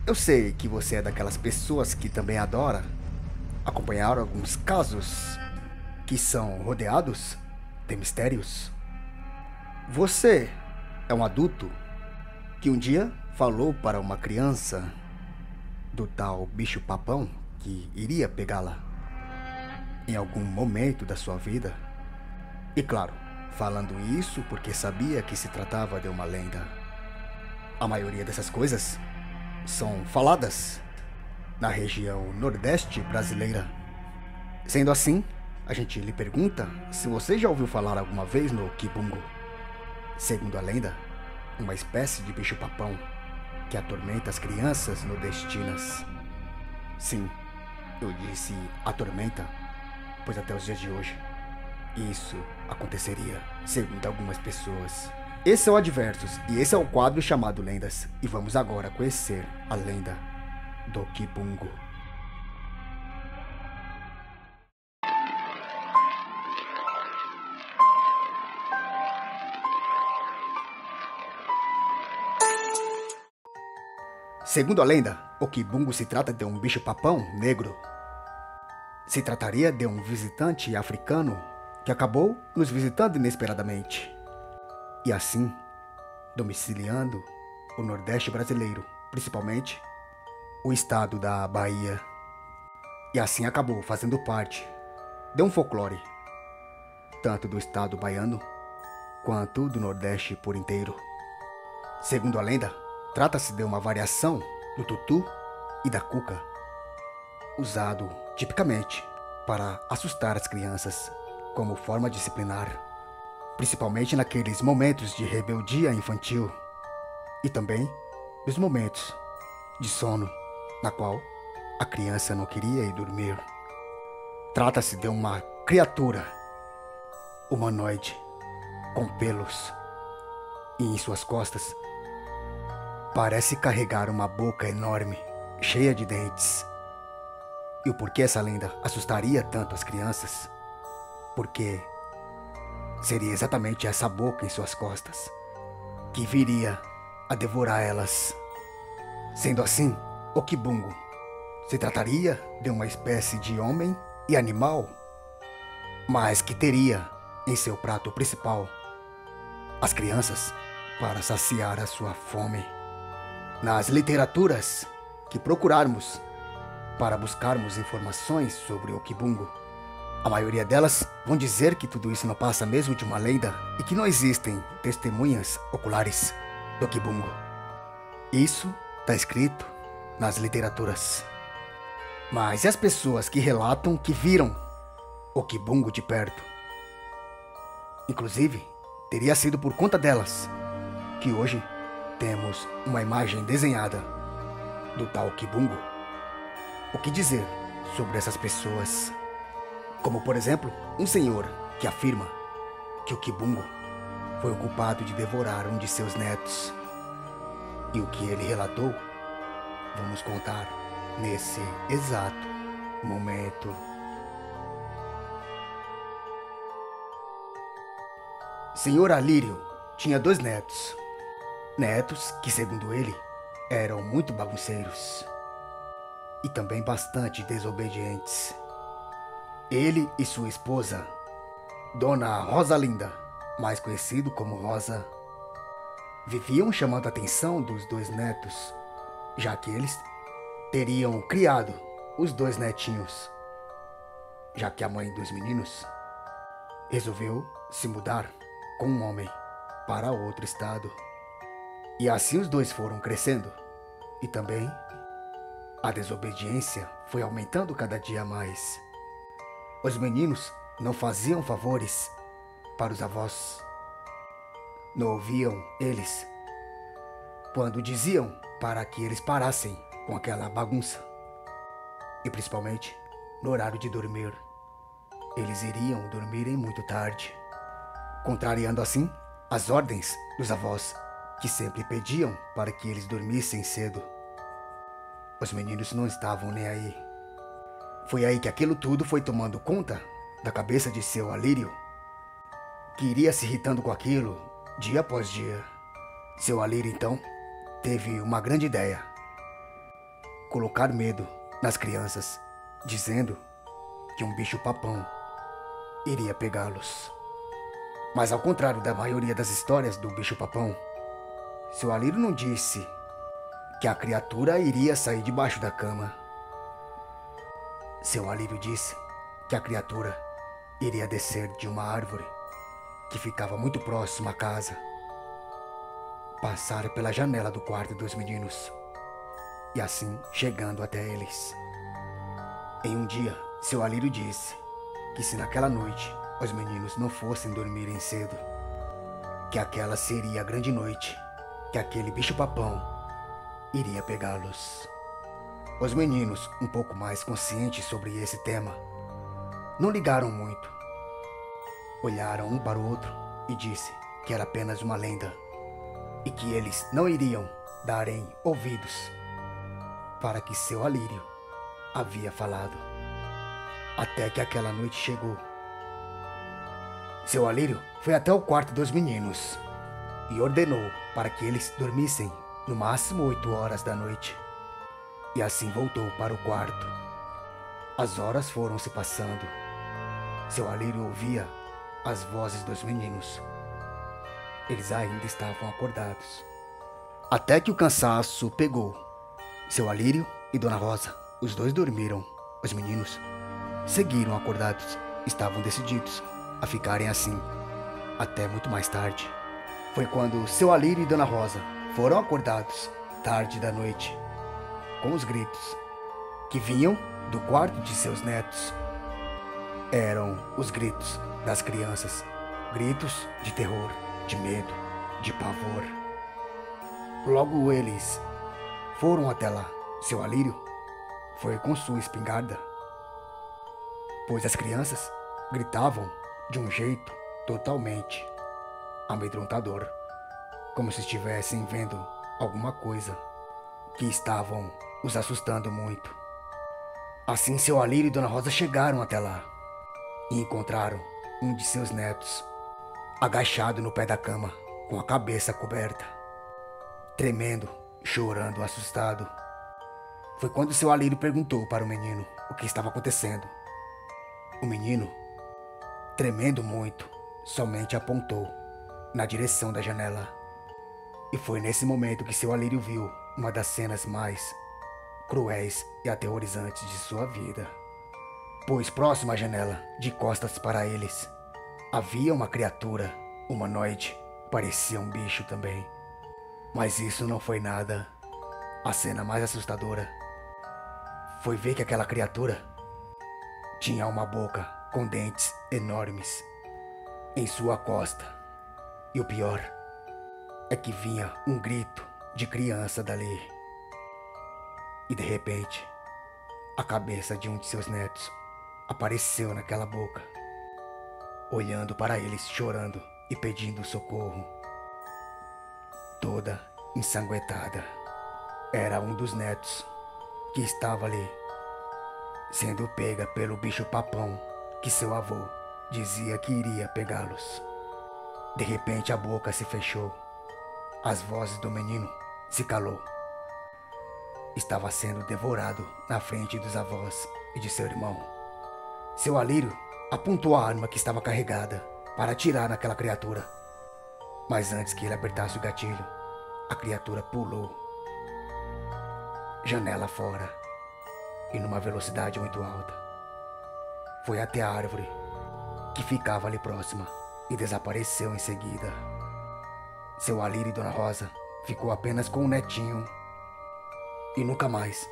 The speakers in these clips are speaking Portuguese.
Eu sei que você é daquelas pessoas que também adora acompanhar alguns casos que são rodeados de mistérios. Você é um adulto que um dia falou para uma criança do tal bicho-papão que iria pegá-la em algum momento da sua vida. E claro, falando isso porque sabia que se tratava de uma lenda. A maioria dessas coisas são faladas na região nordeste brasileira. Sendo assim, a gente lhe pergunta se você já ouviu falar alguma vez no Kibungo. Segundo a lenda, uma espécie de bicho-papão que atormenta as crianças nordestinas. Sim, eu disse atormenta, pois até os dias de hoje isso aconteceria, segundo algumas pessoas. Esse é o Adversos e esse é o quadro chamado Lendas. E vamos agora conhecer a lenda do Kibungo. Segundo a lenda, o Kibungo se trata de um bicho-papão negro. Se trataria de um visitante africano que acabou nos visitando inesperadamente e assim domiciliando o Nordeste brasileiro, principalmente o estado da Bahia. E assim acabou fazendo parte de um folclore, tanto do estado baiano quanto do Nordeste por inteiro. Segundo a lenda, trata-se de uma variação do tutu e da cuca, usado tipicamente para assustar as crianças como forma disciplinar, principalmente naqueles momentos de rebeldia infantil e também nos momentos de sono, na qual a criança não queria ir dormir. Trata-se de uma criatura humanoide com pelos e em suas costas parece carregar uma boca enorme, cheia de dentes. E o porquê essa lenda assustaria tanto as crianças? Porque seria exatamente essa boca em suas costas que viria a devorar elas. Sendo assim, o Kibungo se trataria de uma espécie de homem e animal, mas que teria em seu prato principal as crianças para saciar a sua fome. Nas literaturas que procurarmos para buscarmos informações sobre o Kibungo, a maioria delas vão dizer que tudo isso não passa mesmo de uma lenda e que não existem testemunhas oculares do Kibungo. Isso está escrito nas literaturas. Mas e as pessoas que relatam que viram o Kibungo de perto? Inclusive, teria sido por conta delas que hoje temos uma imagem desenhada do tal Kibungo. O que dizer sobre essas pessoas? Como, por exemplo, um senhor que afirma que o Kibungo foi o culpado de devorar um de seus netos. E o que ele relatou, vamos contar nesse exato momento. Senhor Alírio tinha 2 netos. Netos que, segundo ele, eram muito bagunceiros e também bastante desobedientes. Ele e sua esposa, Dona Rosalinda, mais conhecido como Rosa, viviam chamando a atenção dos 2 netos, já que eles teriam criado os 2 netinhos, já que a mãe dos meninos resolveu se mudar com um homem para outro estado. E assim os 2 foram crescendo e também a desobediência foi aumentando cada dia mais. Os meninos não faziam favores para os avós. Não ouviam eles quando diziam para que eles parassem com aquela bagunça. E principalmente no horário de dormir. Eles iriam dormirem muito tarde, contrariando assim as ordens dos avós, que sempre pediam para que eles dormissem cedo. Os meninos não estavam nem aí. Foi aí que aquilo tudo foi tomando conta da cabeça de seu Alírio, que iria se irritando com aquilo dia após dia. Seu Alírio então teve uma grande ideia. colocar medo nas crianças, dizendo que um bicho-papão iria pegá-los. Mas ao contrário da maioria das histórias do bicho-papão, seu Alírio não disse que a criatura iria sair debaixo da cama. Seu Alírio disse que a criatura iria descer de uma árvore que ficava muito próxima à casa, passar pela janela do quarto dos meninos e assim chegando até eles. Em um dia, seu Alírio disse que se naquela noite os meninos não fossem dormirem cedo, que aquela seria a grande noite, que aquele bicho-papão iria pegá-los. Os meninos, um pouco mais conscientes sobre esse tema, não ligaram muito. Olharam um para o outro e disse que era apenas uma lenda e que eles não iriam darem ouvidos para que seu Alírio havia falado. Até que aquela noite chegou. Seu Alírio foi até o quarto dos meninos e ordenou para que eles dormissem no máximo 8 horas da noite. E assim voltou para o quarto. As horas foram se passando. Seu Alírio ouvia as vozes dos meninos. Eles ainda estavam acordados. Até que o cansaço pegou. Seu Alírio e Dona Rosa, os dois dormiram. Os meninos seguiram acordados. Estavam decididos a ficarem assim até muito mais tarde. Foi quando seu Alírio e Dona Rosa foram acordados tarde da noite com os gritos que vinham do quarto de seus netos. Eram os gritos das crianças, gritos de terror, de medo, de pavor. Logo eles foram até lá. Seu Alírio foi com sua espingarda, pois as crianças gritavam de um jeito totalmente amedrontador, como se estivessem vendo alguma coisa que estavam os assustando muito. Assim, seu Alírio e Dona Rosa chegaram até lá e encontraram um de seus netos agachado no pé da cama, com a cabeça coberta, tremendo, chorando, assustado. Foi quando seu Alírio perguntou para o menino o que estava acontecendo. O menino, tremendo muito, somente apontou na direção da janela. E foi nesse momento que seu Alírio viu uma das cenas mais cruéis e aterrorizantes de sua vida. Pois próximo à janela, de costas para eles, havia uma criatura humanoide, parecia um bicho também. Mas isso não foi nada. A cena mais assustadora foi ver que aquela criatura tinha uma boca com dentes enormes em sua costa. E o pior é que vinha um grito de criança dali. E de repente, a cabeça de um de seus netos apareceu naquela boca, olhando para eles, chorando e pedindo socorro. Toda ensanguentada. Era um dos netos que estava ali, sendo pega pelo bicho-papão que seu avô dizia que iria pegá-los. De repente a boca se fechou. As vozes do menino se calou. Estava sendo devorado na frente dos avós e de seu irmão. Seu Alírio apontou a arma que estava carregada para atirar naquela criatura. Mas antes que ele apertasse o gatilho, a criatura pulou janela fora e numa velocidade muito alta. Foi até a árvore que ficava ali próxima e desapareceu em seguida. Seu Alírio e Dona Rosa ficou apenas com o netinho e nunca mais.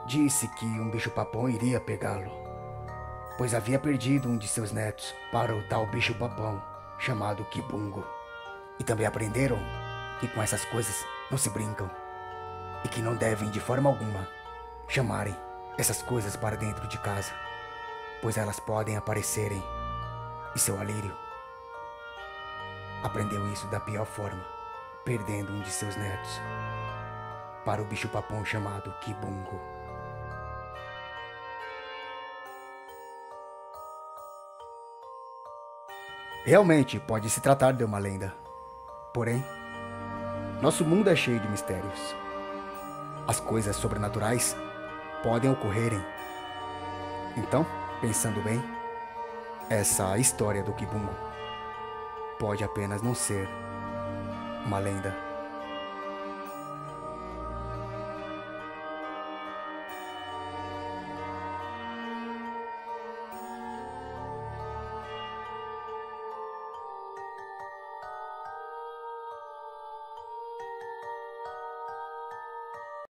Disse que um bicho-papão iria pegá-lo, pois havia perdido um de seus netos para o tal bicho-papão chamado Kibungo. E também aprenderam que com essas coisas não se brincam e que não devem de forma alguma chamarem essas coisas para dentro de casa, pois elas podem aparecerem. E seu Alírio aprendeu isso da pior forma, perdendo um de seus netos para o bicho-papão chamado Kibungo. Realmente pode se tratar de uma lenda. Porém, nosso mundo é cheio de mistérios. as coisas sobrenaturais podem ocorrerem. Então, pensando bem, essa história do Kibungo pode apenas não ser uma lenda.